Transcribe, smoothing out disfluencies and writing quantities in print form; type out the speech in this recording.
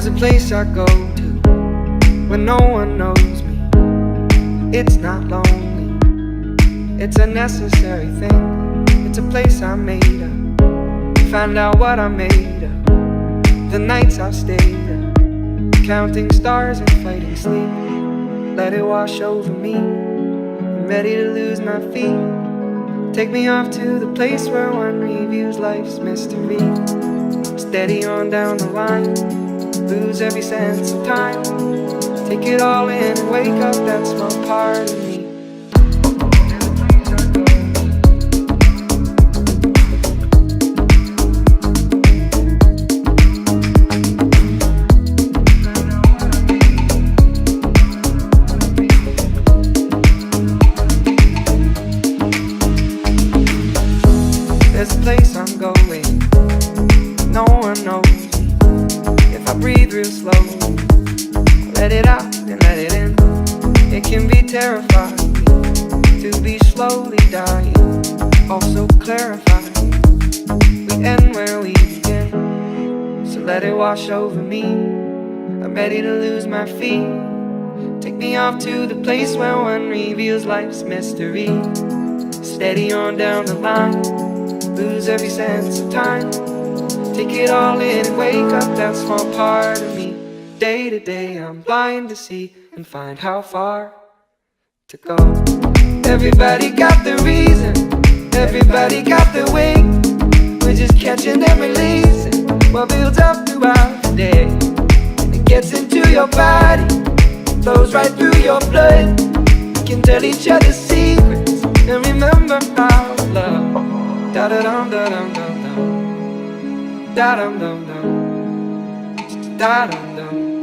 There's a place I go to when no one knows me. It's not lonely, it's a necessary thing. It's a place I made up, find out what I made of. The nights I've stayed up, counting stars and fighting sleep. Let it wash over me, I'm ready to lose my feet. Take me off to the place where one reviews life's mystery. Steady on down the line, lose every sense of time. Take it all in and wake up that small part of me. There's a place I'm going, no one knows me. If I breathe real slow, let it out and let it in. It can be terrifying to be slowly dying, also clarifying. We end where we begin, so let it wash over me. I'm ready to lose my feet. Take me off to the place where one reveals life's mystery. Steady on down the line, lose every sense of time. Take it all in and wake up that small part of me. Day to day I'm blind to see and find how far to go. Everybody got the reason, everybody got the way. We're just catching and releasing what builds up throughout the day. And it gets into your body, flows right through your blood. We can tell each other secrets and remember our love. Da da dum da dum dum dum, da dum dum dum, da dum dum.